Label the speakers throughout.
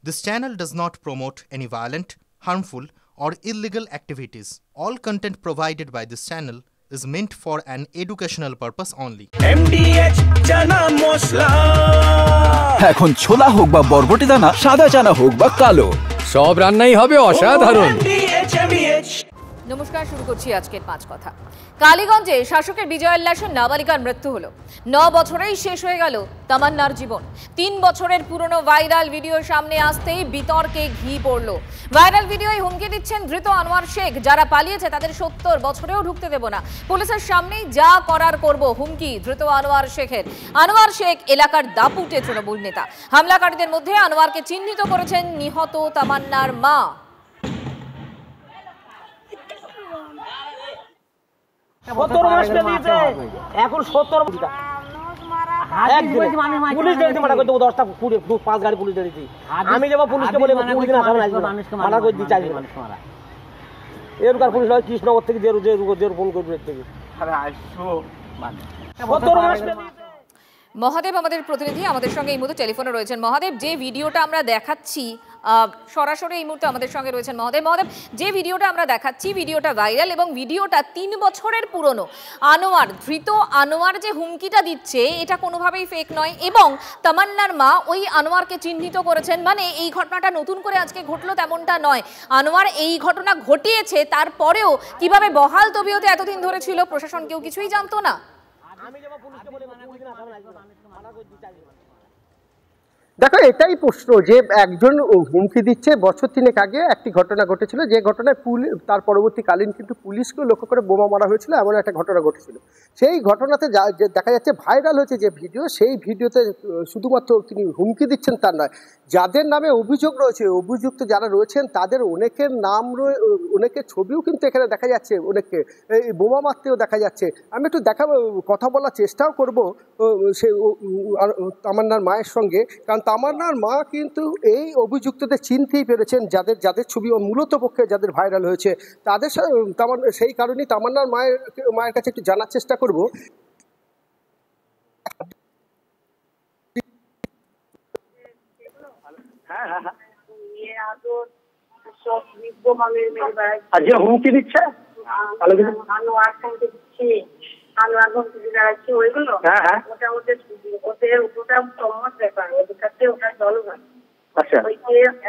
Speaker 1: This channel does not promote any violent, harmful, or illegal activities. All content provided by this channel is meant for an educational purpose only.
Speaker 2: MDH chana masala
Speaker 3: এখন ছোলা হোক বা বরবটি দানা, সাদা চানা হোক বা কালো,
Speaker 4: সব রান্নাই হবে অসাধারণ।
Speaker 5: নমস্কার, শুরু করছি আজকের 5 কথা। কালীগঞ্জে শাসকের বিজয়োল্লাসে নাবালিকার মৃত্যু হলো। 9 বছরেই শেষ হয়ে গেল তামান্নার জীবন। 3 বছরের পুরনো ভাইরাল ভিডিও সামনে আসতেই বিতর্কে ঘি পড়লো। ভাইরাল ভিডিওয় হুমকি দিচ্ছেন ধৃত আনোয়ার শেখ, যারা পালিয়েছে তাদের 70 বছরেও ঢুকতে দেব না, পুলিশের সামনেই যা করার করব, হুমকি ধৃত আনোয়ার শেখের। আনোয়ার শেখ এলাকার দাপুটে তৃণমূল নেতা। হামলাকারীদের মধ্যে আনোয়ারকে চিহ্নিত করেছেন নিহত তামান্নার মা।
Speaker 6: এখন 70 পুলিশ দিয়েছি, মানা করে দেবো 10টা 5 গাড়ি পুলিশ দিয়েছি। আমি যাবো পুলিশকে বলে 20 দিন আসামে আসবে, মানা করে দিই চাই মানুষ মারা। এরকার পুলিশ হয় কৃষ্ণনগর থেকে যে ফোন করবে থেকে
Speaker 5: মহাদেব আমাদের প্রতিনিধি আমাদের সঙ্গে এই মুহূর্তে টেলিফোনে রয়েছেন। মহাদেব, যে ভিডিওটা আমরা দেখাচ্ছি সরাসরি এই মুহূর্তে আমাদের সঙ্গে রয়েছেন মহাদেব। যে ভিডিওটা আমরা দেখাচ্ছি, ভিডিওটা ভাইরাল এবং ভিডিওটা 3 বছরের পুরনো। ধৃত আনোয়ার যে হুমকিটা দিচ্ছে এটা কোনোভাবেই ফেক নয় এবং তামান্নার মা ওই আনোয়ারকে চিহ্নিত করেছেন। মানে এই ঘটনাটা নতুন করে আজকে ঘটলো তেমনটা নয়। আনোয়ার এই ঘটনা ঘটিয়েছে, তারপরেও কিভাবে বহাল তবিয়তে এতদিন ধরে ছিল, প্রশাসন কেউ কিছুই জানতো না।
Speaker 7: দেখো, এটাই প্রশ্ন যে একজন হুমকি দিচ্ছে। বছর 3 আগে একটি ঘটনা ঘটেছিল, যে ঘটনায় তার পরবর্তীকালীন কিন্তু পুলিশকেও লক্ষ্য করে বোমা মারা হয়েছিল, এমন একটা ঘটনা ঘটেছিল। সেই ঘটনাতে দেখা যাচ্ছে ভাইরাল হয়েছে যে ভিডিও, সেই ভিডিওতে শুধুমাত্র তিনি হুমকি দিচ্ছেন তার নয়, যাদের নামে অভিযোগ রয়েছে, অভিযুক্ত যারা রয়েছেন তাদের অনেকের নাম অনেকের ছবিও কিন্তু এখানে দেখা যাচ্ছে, অনেককে এই বোমা মারতেও দেখা যাচ্ছে। আমি একটু কথা বলার চেষ্টাও করব সে তামান্নার মায়ের সঙ্গে, কারণ তামান্নার মা কিন্তু এই অভিযুক্তদের চিনতেই পেরেছেন, যাদের ছবি মূলত পক্ষে যাদের ভাইরাল হয়েছে তাদের সেই কারণেই তামান্নার মায়ের কাছে একটু জানার চেষ্টা করব।
Speaker 6: হুমকি দিচ্ছে
Speaker 8: ওইগুলো ওটা সম্মত ব্যাপার, ওটা জলবান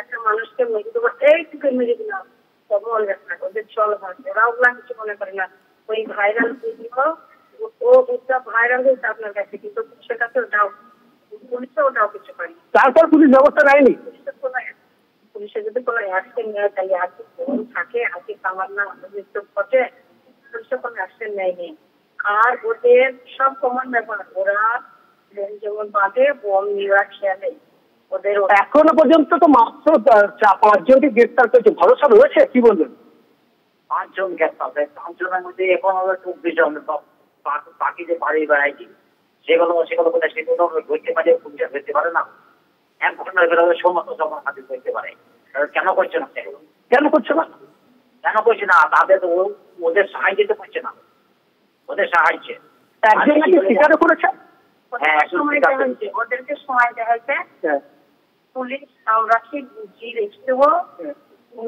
Speaker 8: একটা মানুষকে মৃত্যু করতে এইটুকু মেরে দিলাম সবল ব্যাপার, ওদের জলবান, ওরা ওগুলা কিছু মনে করে না। ওই ভাইরাল ভিডিও ওটা ভাইরাল হয়েছে আপনার কাছে, কিন্তু পুলিশের কাছে ওটাও কিছু পারি।
Speaker 6: তারপর পুলিশ ব্যবস্থা নেয়নি।
Speaker 8: পুলিশের যদি কোনো অ্যাকশন নেয় তাহলে আজকে থাকে, আজকে তামান্না মৃত্যু ঘটে, পুলিশের কোনো অ্যাকশন নেয়নি। আর ওদের সব কমন ব্যাপার, ওরা যেমন বাদে বোম নেওয়া খেয়ালে ওদের
Speaker 6: এখনো পর্যন্ত তো মাত্র 5 জনকে গ্রেফতার করেছে। ভরসা রয়েছে? কি বলবেন?
Speaker 9: 5 জন গ্রেফতার, 5 জনের মধ্যে এখন 24 জন বাকি যে বাড়ি বেড়াইছি সেগুলো কোথায় সেগুলো ধরতে পারে, পুলিশ ধরতে পারে না। এক ঘটনার বেরোবে সমস্ত জমা হাতে ধরতে পারে। কেন করছে না সেগুলো?
Speaker 6: কেন করছে
Speaker 9: না? তাদের ওদের সাহায্য দিতে পারছে না, ওদের সাহায্য
Speaker 6: একজন নাকি স্বীকারও করেছে।
Speaker 8: ওদেরকে সময় দেওয়া হয়েছে, পুলিশ আমরা ঠিক বুঝিয়ে রেখে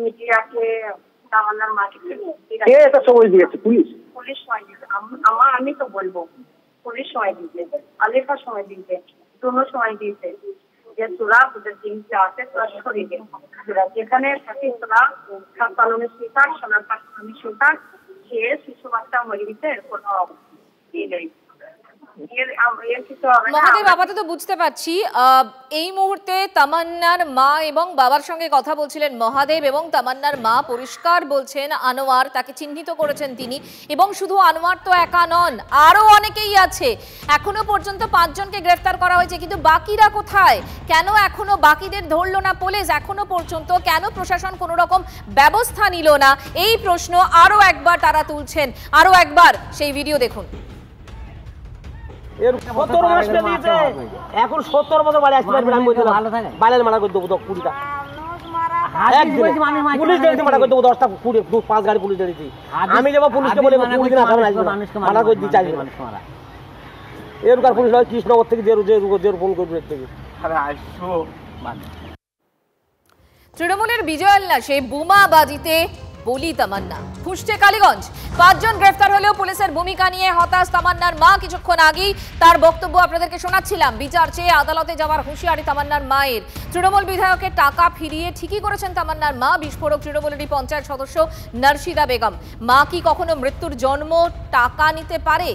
Speaker 8: মিডিয়াকে তামান্নার মাকে
Speaker 6: সময় দিয়েছে পুলিশ
Speaker 8: সময় দিয়েছে। আমি তো বলবো পুলিশ সময় দিয়েছে, আলিফা সময় দিয়েছে, দুনো সময় দিয়েছে যে তোরা ওদের জিনিসটা আছে তোরা সরিয়ে দে। যেখানে থাকে তোরা পালনের শিকার, সোনার পালনের শিকার, সে শিশু বাচ্চা মরে দিতে কোনো ইয়ে নেই।
Speaker 5: মহাদেব, আপাতত বুঝতে পারছি এই মুহূর্তে তামান্নার মা এবং বাবার সঙ্গে কথা বলছিলেন মহাদেব, এবং তামান্নার মা পরিষ্কার বলছেন আনোয়ার তাকে চিহ্নিত করেছেন তিনি, এবং শুধু আনোয়ার তো একা নন, আরো অনেকেই আছে। এখনো পর্যন্ত 5 জনকে গ্রেফতার করা হয়েছে, কিন্তু বাকিরা কোথায়? কেন এখনো বাকিদের ধরলো না পুলিশ? এখনো পর্যন্ত কেন প্রশাসন কোনো রকম ব্যবস্থা নিল না? এই প্রশ্ন আরো একবার তারা তুলছেন। আরো একবার সেই ভিডিও দেখুন।
Speaker 6: এখন 70 বছর বাড়ি আসতে পারবে, আমি বলছিলাম বাইরে মানা করে দেবো 20টা পুলিশ দিয়েছি, মানা করে দেবো 10টা 5 গাড়ি পুলিশ দিয়েছি। আমি যাবো পুলিশকে বলে 20 দিন আসামে আসবে, মানা করে দিই চাই মানুষ মারা। এরকার পুলিশ হয় কৃষ্ণনগর থেকে যে ফোন করবে থেকে
Speaker 5: তৃণমূলের বিজয়োল্লাসে বোমাবাজিতে বলি তামান্না, ফুঁসছে কালীগঞ্জ। 5 জন গ্রেফতার হলেও পুলিশের ভূমিকা নিয়ে হতাশ তামান্নার মা। কিছুক্ষণ আগেই তার বক্তব্য আপনাদেরকে শোনাচ্ছিলাম। বিচার চেয়ে আদালতে যাওয়ার হুঁশিয়ারি তামান্নার মায়ের। তৃণমূল বিধায়কের টাকা ফিরিয়ে ঠিকই করেছেন তামান্নার মা। বিস্ফোরক তৃণমূলেরই পঞ্চায়েত সদস্য নার্সিদা বেগম। মা কি কখনো মৃত্যুর জন্য টাকা নিতে পারে?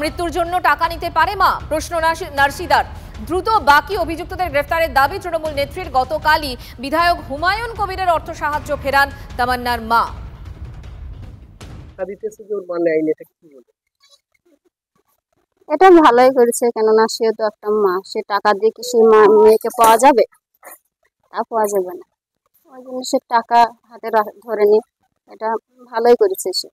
Speaker 5: মৃত্যুর জন্য টাকা নিতে পারে মা? প্রশ্ন নার্সিদার। দ্রুত বাকি অভিযুক্তদের গ্রেফতারের দাবি তৃণমূল নেত্রীর। গতকালই বিধায়ক হুমায়ুন কবিরের অর্থ সাহায্য ফেরান তামান্নার মা।
Speaker 10: এটা ভালোই করেছে, কেননা সে তো একটা মা, সে টাকা দিয়ে কি সেই মেয়েকে পাওয়া যাবে? তা পাওয়া যাবে না। ওই জন্য সে টাকা হাতে ধরে নি, এটা ভালোই করেছে সে।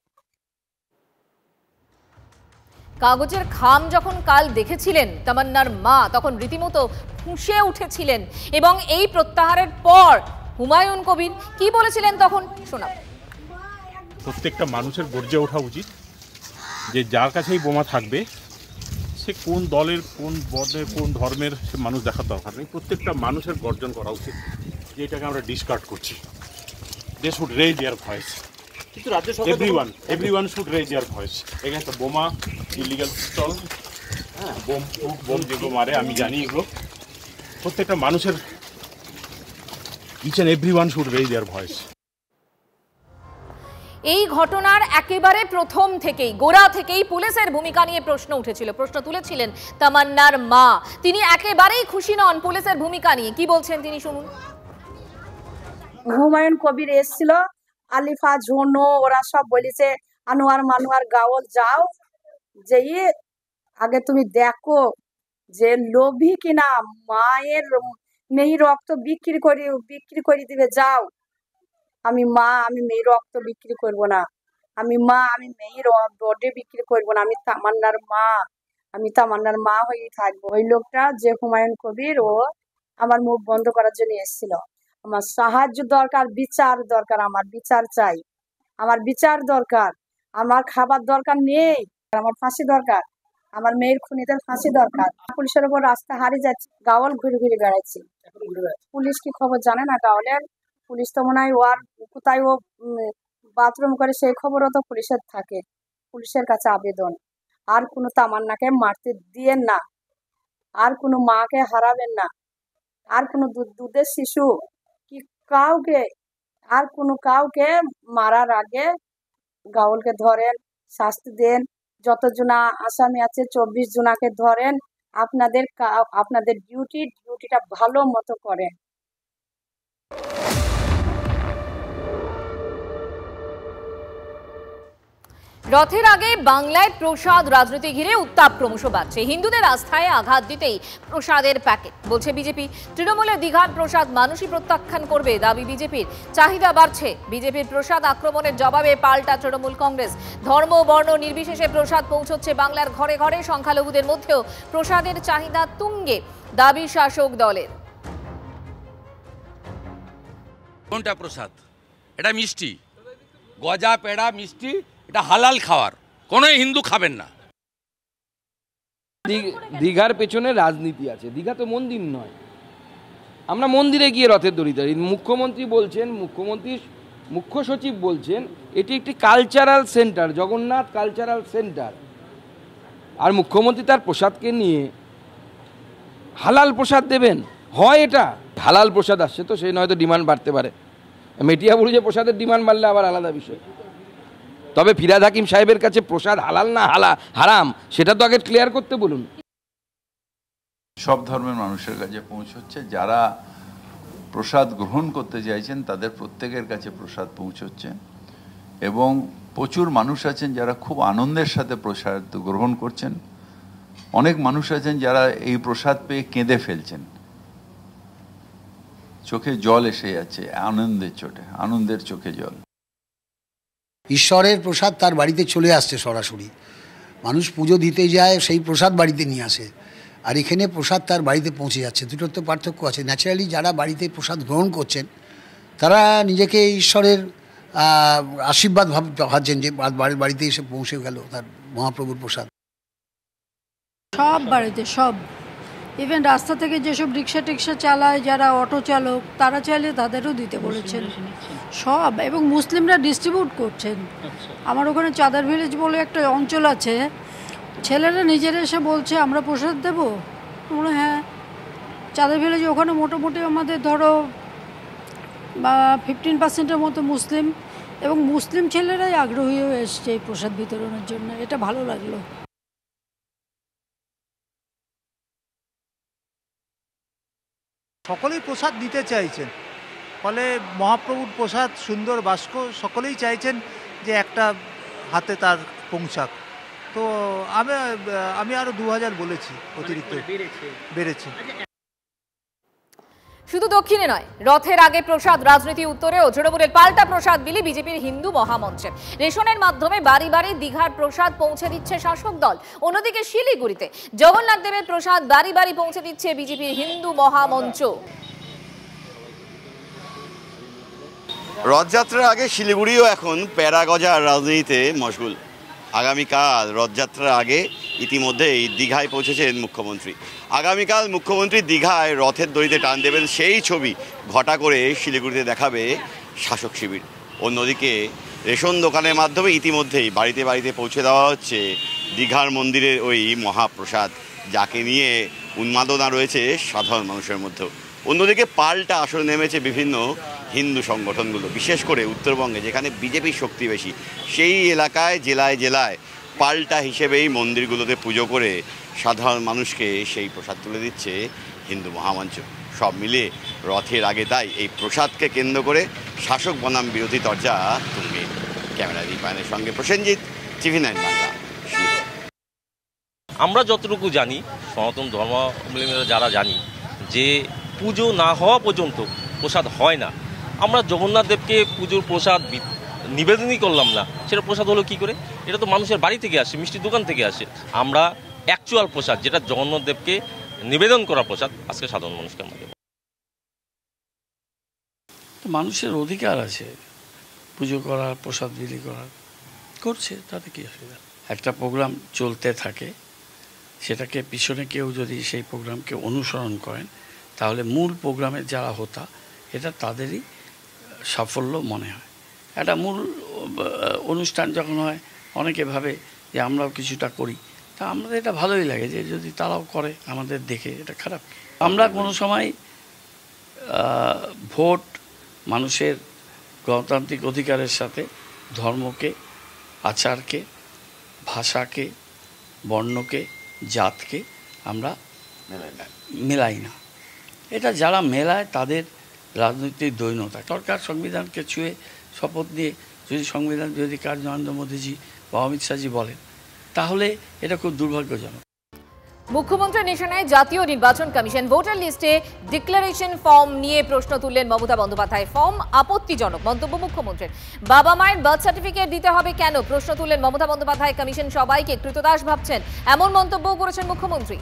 Speaker 5: কাগজের খাম যখন কাল দেখেছিলেন তামান্নার মা, তখন রীতিমতো ফুঁসে উঠেছিলেন। এবং এই প্রত্যাহারের পর হুমায়ুন কবির কি বলেছিলেন তখন শোনাব।
Speaker 11: প্রত্যেকটা মানুষের গর্জে ওঠা উচিত যে যার কাছেই বোমা থাকবে সে কোন দলের, কোন বর্ণের, কোন ধর্মের সে মানুষ দেখার দরকার নেই। প্রত্যেকটা মানুষের গর্জন করা উচিত যে এটাকে আমরা ডিসকার্ড করছি। They should raise their voice. কিন্তু রাজ্য সরকার everyone should raise their voice against the বোমা, ইলিগাল পিস্তল, বোম যেগুলো মারে আমি জানি এগুলো। প্রত্যেকটা মানুষের each and everyone should raise their voice.
Speaker 5: এই ঘটনার একেবারে প্রথম থেকেই, গোড়া থেকেই পুলিশের ভূমিকা নিয়ে প্রশ্ন উঠেছিল। প্রশ্ন তুলেছিলেন তামান্নার মা। তিনি একেবারেই খুশি নন পুলিশের ভূমিকা নিয়ে। কি বলছেন তিনি শুনুন।
Speaker 12: হুমায়ুন কবির এসেছিল, আলিফা, ঝোনো, ওরা সব বলেছে আনোয়ার মানুয়ার গাওল যাও, যেই আগে তুমি দেখো যে লোভী কিনা, মায়ের মেয়ে রক্ত বিক্রি করে দিবে, যাও। আমি মা, আমি মেয়ের রক্ত বিক্রি করব না। আমি মা, আমি মেয়ের বডি বিক্রি করব না। আমি তামান্নার মা, আমি তামান্নার মা হয়েই থাকবো। ওই লোকটা যে হুমায়ুন কবির, ও আমার মুখ বন্ধ করার জন্য এসেছিল। আমার সাহায্য দরকার, বিচার দরকার, আমার বিচার চাই, আমার বিচার দরকার। আমার খাবার দরকার নেই, আমার ফাঁসি দরকার, আমার মেয়ের খুনিদের ফাঁসি দরকার। পুলিশের উপর রাস্তা হারিয়ে যাচ্ছে, গাওয়াল ঘুরে ঘুরে বেড়াচ্ছি। পুলিশ কি খবর জানে না গাওয়ালের? পুলিশ তো মনে হয় ওর কোথায় ও বাথরুম করে সেই খবরও তো পুলিশের থাকে। পুলিশের কাছে আবেদন, আর কোনো তামান্নাকে মারতে দিয়েন না, আর কোনো মাকে হারাবেন না, আর কোনো দুধের শিশু কি কাউকে, আর কোনো কাউকে মারার আগে গাওলকে ধরেন, শাস্তি দেন। যতজনা আসামি আছে 24 জনাকে ধরেন। আপনাদের ডিউটিটা ভালো মতো করেন।
Speaker 5: রথের আগে বাংলায় প্রসাদ রাজনীতি ঘিরে উত্তাপ ক্রমশ বাড়ছে। হিন্দুদের আস্থায় আঘাত দিতেই প্রসাদের প্যাকেট, বলছে বিজেপি। তৃণমূলের দ্বিঘাত প্রসাদ মানুষই প্রত্যাখ্যান করবে, দাবি বিজেপির। চাহিদা বাড়ছে। বিজেপির প্রসাদ আক্রমণের জবাবে পাল্টা তৃণমূল কংগ্রেস। ধর্ম বর্ণ নির্বিশেষে প্রসাদ পৌঁছচ্ছে বাংলার ঘরে ঘরে। সংখ্যালঘুদের মধ্যেও প্রসাদের চাহিদা তুঙ্গে, দাবি শাসক দলের।
Speaker 13: কোনটা প্রসাদ? এটা মিষ্টি, গজা, পেড়া, মিষ্টি, এটা হালাল খাওয়ার, কোনো হিন্দু খাবেন না।
Speaker 4: দীঘার পেছনে রাজনীতি আছে। দীঘা তো মন্দির নয়। আমরা মন্দিরে গিয়ে রথের দড়ি ধরি। মুখ্যমন্ত্রী বলছেন, মুখ্য সচিব বলছেন এটি একটি cultural centre, Jagannath cultural centre. আর মুখ্যমন্ত্রী তার প্রসাদকে নিয়ে হালাল প্রসাদ দেবেন? হয় এটা হালাল প্রসাদ আসছে তো সেই নয়তো ডিমান্ড বাড়তে পারে। মেটিয়াবুরুজে প্রসাদের ডিমান্ড বাড়লে আবার আলাদা বিষয়। তবে ফিরহাদ হাকিম সাহেবের কাছে প্রসাদ হালাল না হারাম সেটা তো আগে ক্লিয়ার করতে বলুন।
Speaker 14: সব ধর্মের মানুষের কাছে পৌঁছচ্ছে। যারা প্রসাদ গ্রহণ করতে চাইছেন তাদের প্রত্যেকের কাছে প্রসাদ পৌঁছচ্ছে। এবং প্রচুর মানুষ আছেন যারা খুব আনন্দের সাথে প্রসাদ গ্রহণ করছেন। অনেক মানুষ আছেন যারা এই প্রসাদ পেয়ে কেঁদে ফেলছেন, চোখে জল এসে যাচ্ছে আনন্দের চোখে জল।
Speaker 15: ঈশ্বরের প্রসাদ তার বাড়িতে চলে আসছে সরাসরি। মানুষ পুজো দিতে যায়, সেই প্রসাদ বাড়িতে নিয়ে আসে, আর এখানে প্রসাদ তার বাড়িতে পৌঁছে যাচ্ছে। দুটোর তো পার্থক্য আছে। ন্যাচারালি যারা বাড়িতে প্রসাদ গ্রহণ করছেন তারা নিজেকে ঈশ্বরের আশীর্বাদ ভাবছেন যে বাড়িতে এসে পৌঁছে গেল তার মহাপ্রভুর প্রসাদ।
Speaker 16: সব বাড়িতে, সব ইভেন রাস্তা থেকে যেসব রিক্সা টিক্সা চালায়, যারা অটো চালক, তারা চাইলে তাদেরও দিতে বলেছেন সব, এবং মুসলিমরা ডিস্ট্রিবিউট করছেন। আমার ওখানে চাঁদার ভিলেজ বলে একটা অঞ্চল আছে, ছেলেরা নিজেরা এসে বলছে আমরা প্রসাদ দেবো। আমরা হ্যাঁ, চাঁদার ভিলেজ ওখানে মোটামুটি আমাদের ধরো 15% মতো মুসলিম, এবং মুসলিম ছেলেরাই আগ্রহী হয়ে এসছে এই প্রসাদ বিতরণের জন্য। এটা ভালো লাগলো।
Speaker 17: সকলেই প্রসাদ দিতে চাইছেন, ফলে মহাপ্রভুর প্রসাদ সুন্দর বাস্ক সকলেই চাইছেন যে একটা হাতে তার পৌঁছাক। তো আমি আরো 2000 বলেছি, অতিরিক্ত বেড়েছে।
Speaker 5: শুধু দক্ষিণে নয়, রথের আগে প্রসাদ রাজনীতি উত্তরেও তৃণমূলের পাল্টা প্রসাদ বিলি বিজেপির হিন্দু মহামঞ্চে। রেশনের মাধ্যমে বাড়ি বাড়ি দীঘার প্রসাদ পৌঁছে দিচ্ছে শাসক দল। অন্যদিকে শিলিগুড়িতে জগন্নাথ দেবের প্রসাদ বাড়ি বাড়ি পৌঁছে দিচ্ছে বিজেপির হিন্দু মহামঞ্চ।
Speaker 18: রথযাত্রার আগে শিলিগুড়িও এখন প্যারাগজার রাজনীতিতে মশগুল। আগামীকাল রথযাত্রার আগে ইতিমধ্যেই দীঘায় পৌঁছেছেন মুখ্যমন্ত্রী। আগামীকাল মুখ্যমন্ত্রী দীঘায় রথের দড়িতে টান দেবেন, সেই ছবি ঘটা করে শিলিগুড়িতে দেখাবে শাসক শিবির। অন্যদিকে রেশন দোকানের মাধ্যমে ইতিমধ্যেই বাড়িতে বাড়িতে পৌঁছে দেওয়া হচ্ছে দীঘার মন্দিরের ওই মহাপ্রসাদ, যাকে নিয়ে উন্মাদনা রয়েছে সাধারণ মানুষের মধ্যেও। অন্যদিকে পাল্টা আসরে নেমেছে বিভিন্ন হিন্দু সংগঠনগুলো, বিশেষ করে উত্তরবঙ্গে যেখানে বিজেপির শক্তি বেশি, সেই এলাকায় জেলায় জেলায় পাল্টা হিসেবেই মন্দিরগুলোতে পুজো করে সাধারণ মানুষকে সেই প্রসাদ তুলে দিচ্ছে হিন্দু মহামঞ্চ। সব মিলিয়ে রথের আগে তাই এই প্রসাদকে কেন্দ্র করে শাসক বনাম বিরোধী তরজা তুঙ্গে। ক্যামেরা দীপায়নের সঙ্গে প্রসেনজিৎ, TV9 বাংলা।
Speaker 19: আমরা যতটুকু জানি, সনাতন ধর্মাবলম্বীরা যারা জানি, যে পুজো না হওয়া পর্যন্ত প্রসাদ হয় না। আমরা জগন্নাথ দেবকে পুজোর প্রসাদ নিবেদনই করলাম না, সেটা প্রসাদ হলো কী করে? এটা তো মানুষের বাড়ি থেকে আসে, মিষ্টির দোকান থেকে আসে। আমরা অ্যাকচুয়াল প্রসাদ, যেটা জগন্নাথ দেবকে নিবেদন করা প্রসাদ, আজকে সাধারণ মানুষকে আমাদের।
Speaker 20: মানুষের অধিকার আছে পুজো করার, প্রসাদ বিলি করার, করছে, তাতে কী অসুবিধা? একটা প্রোগ্রাম চলতে থাকে, সেটাকে পিছনে কেউ যদি সেই প্রোগ্রামকে অনুসরণ করেন, তাহলে মূল প্রোগ্রামের যারা হোতা, এটা তাদেরই সাফল্য মনে হয়। একটা মূল অনুষ্ঠান যখন হয়, অনেকে ভাবে যে আমরাও কিছুটা করি, তা আমাদের এটা ভালোই লাগে যে যদি তারাও করে আমাদের দেখে, এটা খারাপ। আমরা কোনো সময় ভোট, মানুষের গণতান্ত্রিক অধিকারের সাথে ধর্মকে, আচারকে, ভাষাকে, বর্ণকে, জাতকে আমরা মেলাই না। এটা যারা মেলায় তাদের রাজনৈতিক দৈন্যতা। সরকার সংবিধানকে ছুঁয়ে শপথ নিয়ে যদি সংবিধান বিরোধী কাজ নরেন্দ্র মোদীজি বা অমিত শাহজি বলেন, তাহলে এটা খুব দুর্ভাগ্যজনক।
Speaker 5: মুখ্যমন্ত্রীর নিশানায় জাতীয় নির্বাচন কমিশন। ভোটার লিস্টে ডিক্লারেশন ফর্ম নিয়ে প্রশ্ন তুললেন মমতা বন্দ্যোপাধ্যায়। ফর্ম আপত্তিজনক মন্তব্য মুখ্যমন্ত্রীর। বাবা মায়ের বার্থ সার্টিফিকেট দিতে হবে কেন, প্রশ্ন তুললেন মমতা বন্দ্যোপাধ্যায়। কমিশন সবাইকে কৃতদাস ভাবছেন, এমন মন্তব্য করেছেন মুখ্যমন্ত্রী।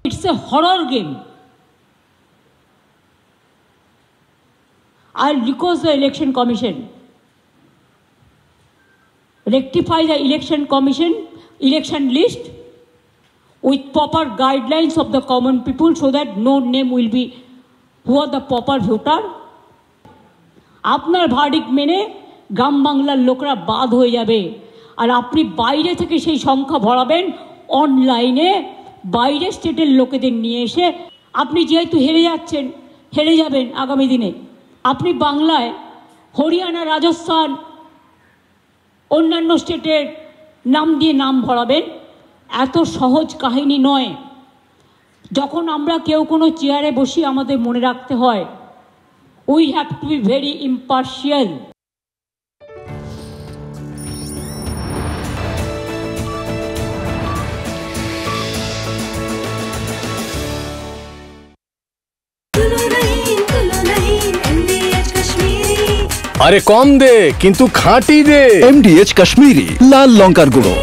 Speaker 21: It's a horror game. I'll request the election commission rectify the election list with proper guidelines of the common people, so that no name will be who are the proper voter. আপনার verdict মেনে গ্রাম বাংলার লোকরা বাদ হয়ে যাবে, আর আপনি বাইরে থেকে সেই সংখ্যা ভরাবেন অনলাইনে, বাইরে স্টেটের লোকেদের নিয়ে এসে। আপনি যেহেতু হেরে যাবেন আগামী দিনে, আপনি বাংলায় হরিয়ানা, রাজস্থান, অন্যান্য স্টেটের নাম দিয়ে নাম ভরাবেন। এত সহজ কাহিনী নয়। যখন আমরা কেউ কোনো চেয়ারে বসি, আমাদের মনে রাখতে হয় we have to be very impartial.
Speaker 22: আরে কম দে কিন্তু খাঁটি দে।
Speaker 3: MDH কাশ্মীরি লাল লঙ্কার গুঁড়ো।